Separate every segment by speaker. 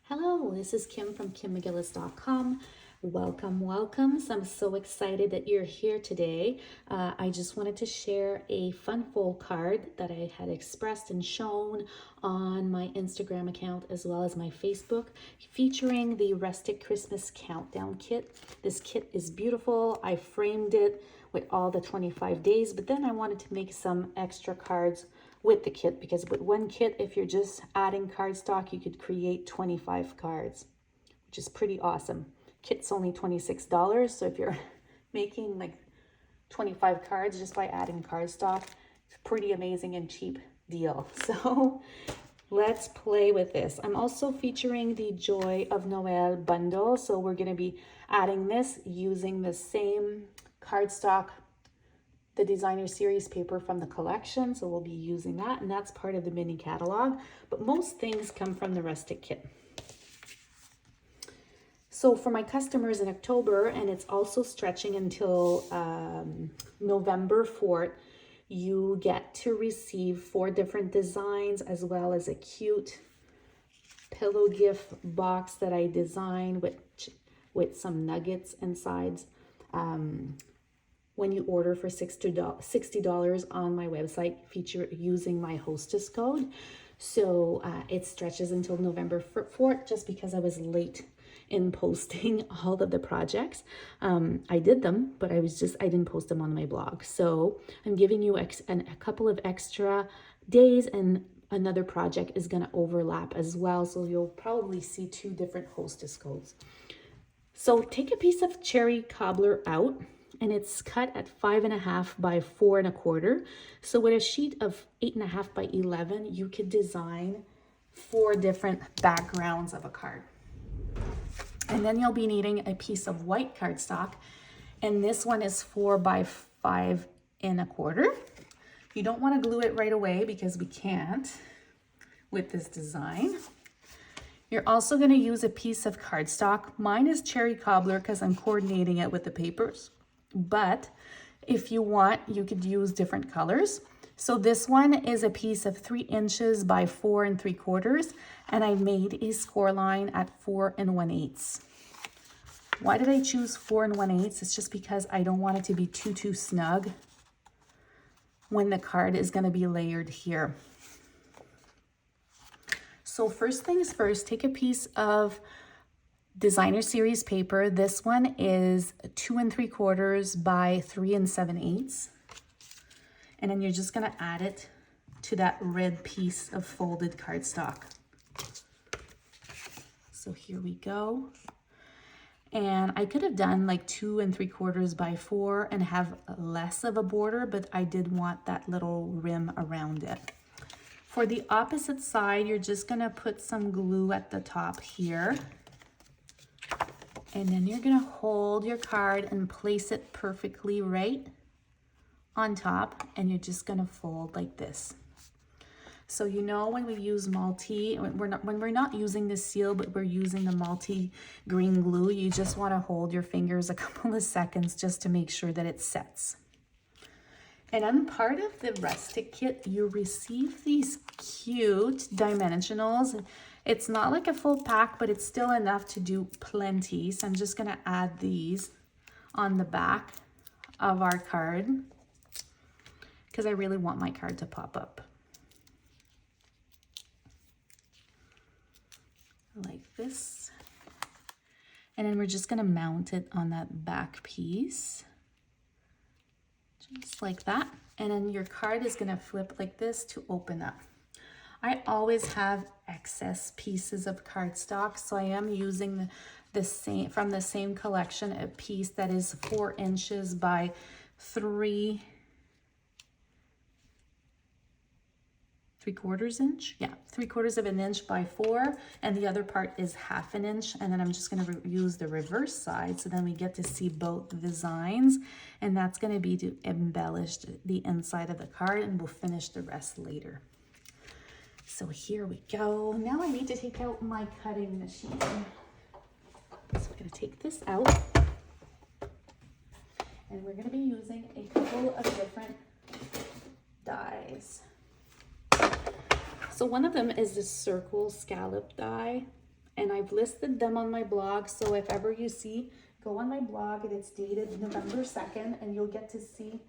Speaker 1: Hello, this is Kim from KimMcGillis.com. Welcome, welcome. So I'm so excited that you're here today. I just wanted to share a fun fold card that I had expressed and shown on my Instagram account as well as my Facebook, featuring the Rustic Christmas Countdown Kit. This kit is beautiful. I framed it with all the 25 days, but then I wanted to make some extra cards with the kit, because with one kit, if you're just adding cardstock, you could create 25 cards, which is pretty awesome. Kit's only $26, so if you're making like 25 cards just by adding cardstock, it's a pretty amazing and cheap deal. So let's play with this. I'm also featuring the Joy of Noel bundle, so we're going to be adding this using the same cardstock, the designer series paper from the collection, so we'll be using that, and that's part of the mini catalog, but most things come from the Rustic kit. So for my customers in October, and it's also stretching until November 4th, you get to receive 4 different designs as well as a cute pillow gift box that I designed with some nuggets inside. When you order for $60 on my website, using my hostess code. So it stretches until November 4th, just because I was late in posting all of the projects. I did them, but I didn't post them on my blog. So I'm giving you a couple of extra days, and another project is gonna overlap as well. So you'll probably see 2 different hostess codes. So take a piece of cherry cobbler out, and it's cut at 5.5 by 4.25. So with a sheet of 8.5 by 11, you could design 4 different backgrounds of a card. And then you'll be needing a piece of white cardstock, and this one is 4 by 5.25. You don't want to glue it right away because we can't with this design. You're also going to use a piece of cardstock. Mine is cherry cobbler because I'm coordinating it with the papers. But if you want, you could use different colors. So this one is a piece of 3 inches by 4 3/4, and I made a score line at 4 1/8. Why did I choose 4 1/8? It's just because I don't want it to be too snug when the card is going to be layered here. So first things first, take a piece of designer series paper. This one is 2 3/4 by 3 7/8. And then you're just gonna add it to that red piece of folded cardstock. So here we go. And I could have done like 2 3/4 by 4 and have less of a border, but I did want that little rim around it. For the opposite side, you're just gonna put some glue at the top here. And then you're gonna hold your card and place it perfectly right on top, and you're just gonna fold like this. So you know, when we use when we're not using the seal, but we're using the multi-green glue, you just wanna hold your fingers a couple of seconds just to make sure that it sets. And on part of the Rustic kit, you receive these cute dimensionals. It's not like a full pack, but it's still enough to do plenty. So I'm just gonna add these on the back of our card because I really want my card to pop up. Like this. And then we're just gonna mount it on that back piece. Just like that. And then your card is gonna flip like this to open up. I always have excess pieces of cardstock, so I am using from the same collection, a piece that is 4 inches by 3 3/4 inch. Yeah, 3/4 of an inch by 4, and the other part is 1/2 an inch. And then I'm just going to use the reverse side, so then we get to see both designs, and that's going to be to embellish the inside of the card, and we'll finish the rest later. So here we go. Now I need to take out my cutting machine. So we're going to take this out, and we're going to be using a couple of different dies. So one of them is the circle scallop die, and I've listed them on my blog. So if ever you see, go on my blog, and it's dated November 2nd, and you'll get to see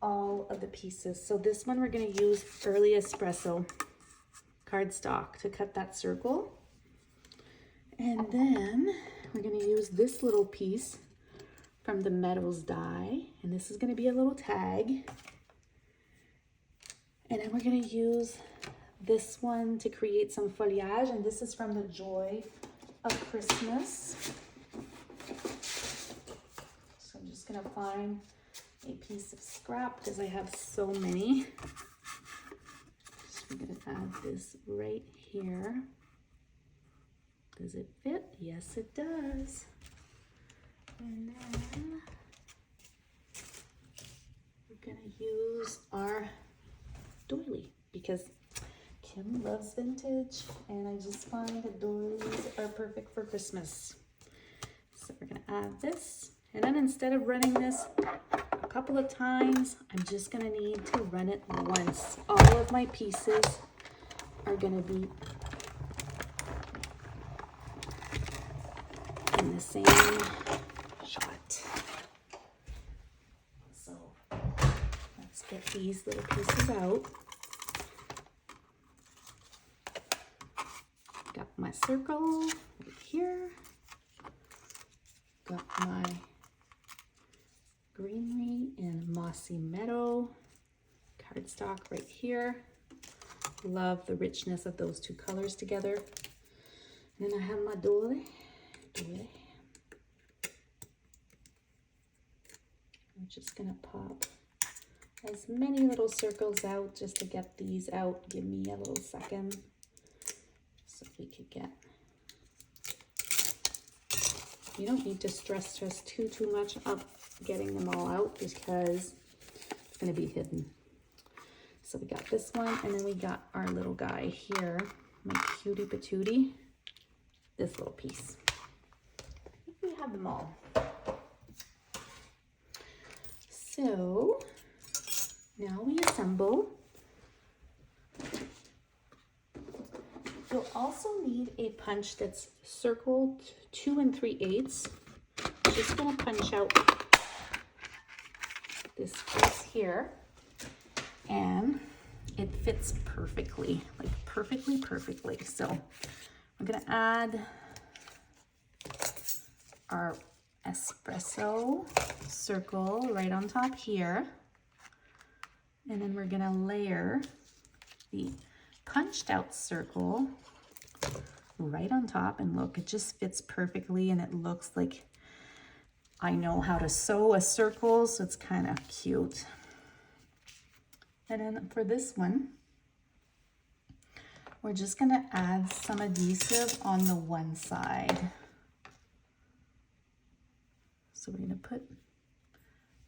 Speaker 1: all of the pieces. So this one we're going to use early espresso cardstock to cut that circle. And then we're going to use this little piece from the Metals die, and this is going to be a little tag. And then we're going to use this one to create some foliage, and this is from the Joy of Christmas. So I'm just going to find a piece of scrap because I have so many. So we're going to add this right here. Does it fit? Yes, it does. And then we're going to use our doily because Kim loves vintage, and I just find that doilies are perfect for Christmas. So we're going to add this, and then instead of running this a couple of times, I'm just going to need to run it once. All of my pieces are going to be in the same shot. So let's get these little pieces out. Got my circle right here. Got my greenery and mossy meadow cardstock right here. Love the richness of those two colors together. And then I have my doily. I'm just gonna pop as many little circles out just to get these out. Give me a little second so we could get. You don't need to stress too much of getting them all out because it's gonna be hidden. So we got this one, and then we got our little guy here, my cutie patootie, this little piece. We have them all. So now we assemble. You'll also need a punch that's circled 2 3/8. Just gonna punch out this piece here, and it fits perfectly, like perfectly. So I'm gonna add our espresso circle right on top here, and then we're gonna layer the punched out circle right on top, and look, it just fits perfectly, and it looks like I know how to sew a circle, so it's kind of cute. And then for this one, we're just gonna add some adhesive on the one side. So we're gonna put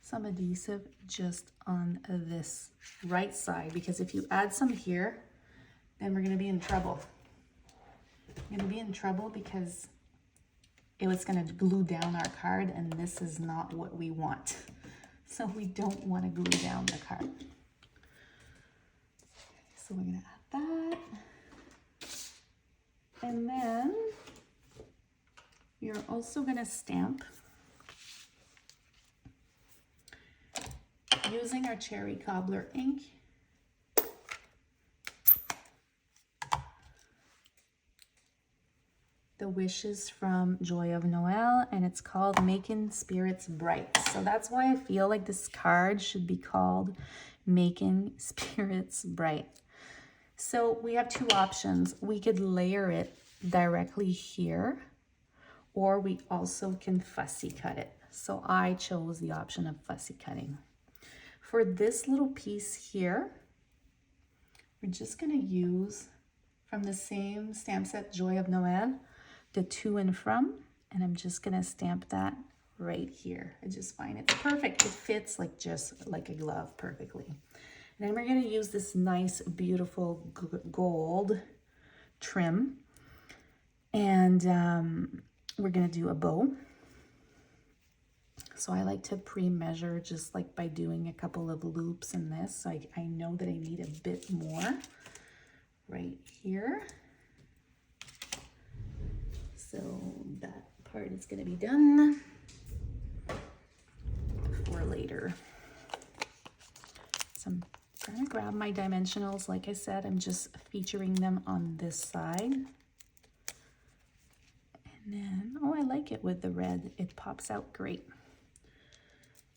Speaker 1: some adhesive just on this right side, because if you add some here, then we're gonna be in trouble. We're gonna be in trouble because it was gonna glue down our card, and this is not what we want. So we don't wanna glue down the card. So we're gonna add that. And then you're also gonna stamp using our cherry cobbler ink. The wishes from Joy of Noel, and it's called Making Spirits Bright. So that's why I feel like this card should be called Making Spirits Bright. So we have two options. We could layer it directly here, or we also can fussy cut it. So I chose the option of fussy cutting. For this little piece here, we're just gonna use from the same stamp set, Joy of Noel, the to and from, and I'm just gonna stamp that right here. I just find it's perfect. It fits like just like a glove perfectly. And then we're gonna use this nice, beautiful gold trim, and we're gonna do a bow. So I like to pre-measure just like by doing a couple of loops in this. So I know that I need a bit more right here. So that part is gonna be done for later. So I'm gonna grab my dimensionals. Like I said, I'm just featuring them on this side. And then, oh, I like it with the red. It pops out great.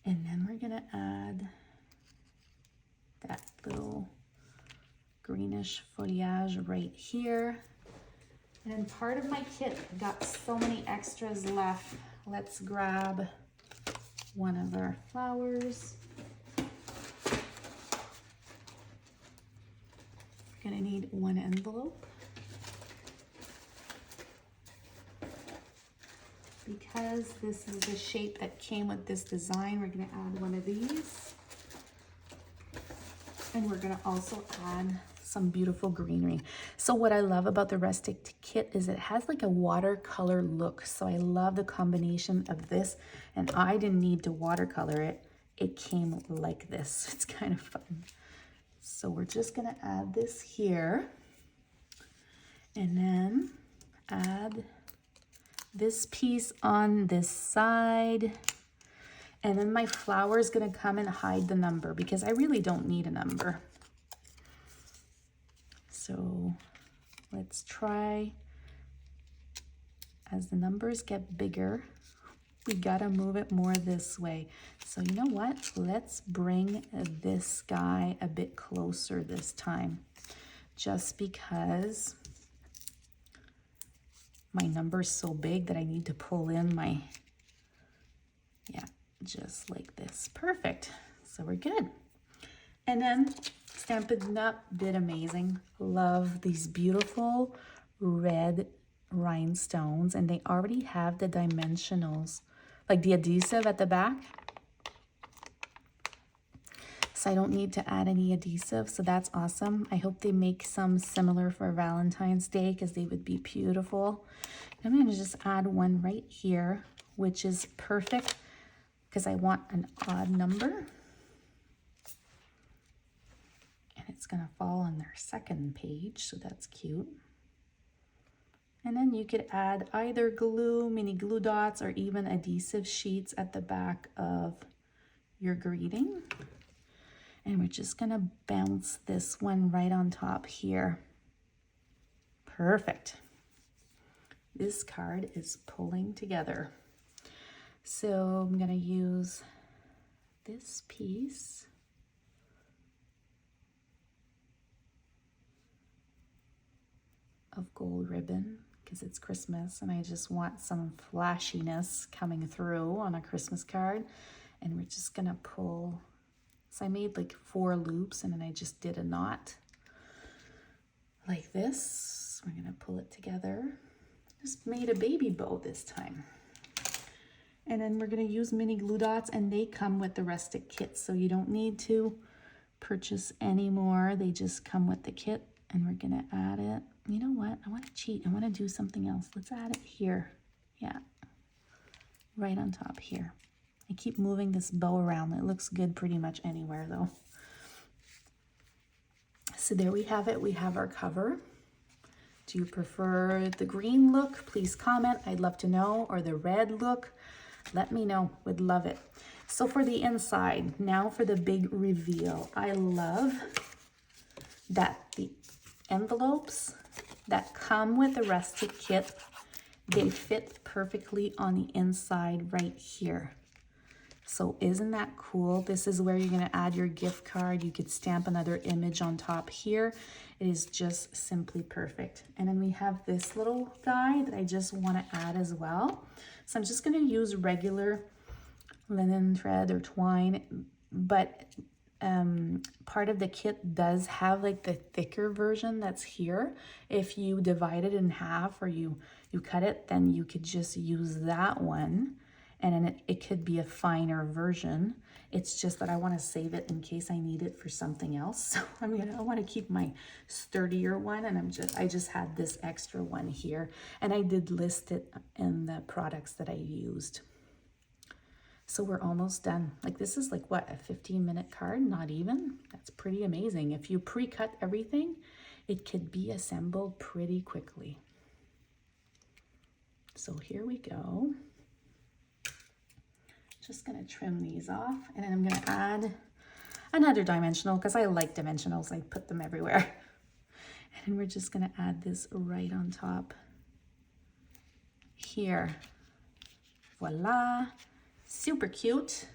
Speaker 1: And then we're gonna add that little greenish foliage right here. And part of my kit got so many extras left. Let's grab one of our flowers. We're gonna need one envelope. Because this is the shape that came with this design, we're gonna add one of these. And we're gonna also add some beautiful greenery. So what I love about the Rustic kit is it has like a watercolor look. So I love the combination of this, and I didn't need to watercolor it. It came like this. It's kind of fun. So we're just gonna add this here, and then add this piece on this side. And then my flower is gonna come and hide the number because I really don't need a number. So let's try, as the numbers get bigger, we gotta move it more this way. So you know what? Let's bring this guy a bit closer this time, just because my number is so big that I need to pull in my, yeah, just like this. Perfect. So we're good. And then Stampin' Up did amazing. Love these beautiful red rhinestones, and they already have the dimensionals, like the adhesive at the back. So I don't need to add any adhesive, so that's awesome. I hope they make some similar for Valentine's Day because they would be beautiful. I'm going to just add one right here, which is perfect because I want an odd number. And it's going to fall on their second page, so that's cute. And then you could add either glue, mini glue dots, or even adhesive sheets at the back of your greeting. And we're just going to bounce this one right on top here. Perfect. This card is pulling together. So I'm going to use this piece of gold ribbon because it's Christmas and I just want some flashiness coming through on a Christmas card. And we're just going to pull. So I made like 4 loops and then I just did a knot like this. We're going to pull it together. Just made a baby bow this time. And then we're going to use mini glue dots, and they come with the Rustic kit, so you don't need to purchase any more. They just come with the kit, and we're going to add it. You know what? I want to cheat. I want to do something else. Let's add it here. Yeah, right on top here. I keep moving this bow around. It looks good pretty much anywhere though. So there we have it. We have our cover. Do you prefer the green look? Please comment. I'd love to know. Or the red look? Let me know. Would love it. So for the inside, now for the big reveal. I love that the envelopes that come with the Rustic kit, they fit perfectly on the inside right here. So isn't that cool? This is where you're going to add your gift card. You could stamp another image on top here. It is just simply perfect. And then we have this little guy that I just want to add as well. So I'm just going to use regular linen thread or twine, but part of the kit does have like the thicker version that's here. If you divide it in half or you cut it, then you could just use that one. And then it could be a finer version. It's just that I want to save it in case I need it for something else. So I want to keep my sturdier one, and I just had this extra one here, and I did list it in the products that I used. So we're almost done. Like this is like what, a 15-minute card? Not even. That's pretty amazing. If you pre-cut everything, it could be assembled pretty quickly. So here we go. Just gonna trim these off, and then I'm gonna add another dimensional because I like dimensionals. I put them everywhere. And we're just gonna add this right on top here. Voila, super cute.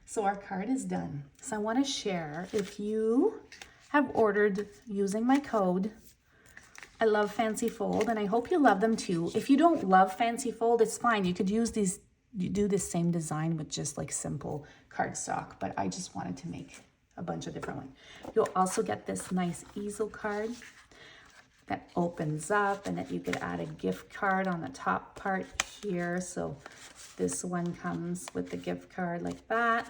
Speaker 1: So our card is done. So I wanna share, if you have ordered using my code, I love Fancy Fold, and I hope you love them too. If you don't love Fancy Fold, it's fine. You could use these, you do the same design with just like simple cardstock, but I just wanted to make a bunch of different ones. You'll also get this nice easel card that opens up, and that you could add a gift card on the top part here. So this one comes with the gift card like that.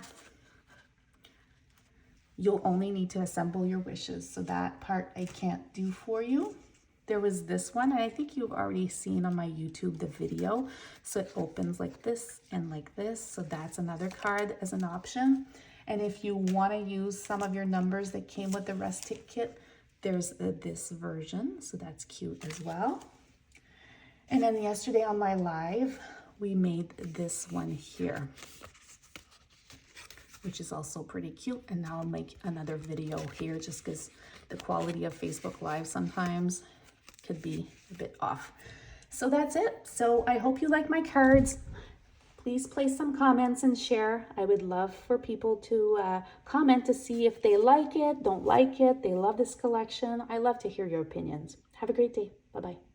Speaker 1: You'll only need to assemble your wishes, so that part I can't do for you. There was this one, and I think you've already seen on my YouTube the video. So it opens like this and like this. So that's another card as an option. And if you want to use some of your numbers that came with the Rustic kit, there's this version. So that's cute as well. And then yesterday on my live, we made this one here, which is also pretty cute. And now I'll make another video here just because the quality of Facebook Live sometimes could be a bit off. So that's it. So I hope you like my cards. Please place some comments and share. I would love for people to comment to see if they like it, don't like it, they love this collection. I love to hear your opinions. Have a great day. Bye-bye.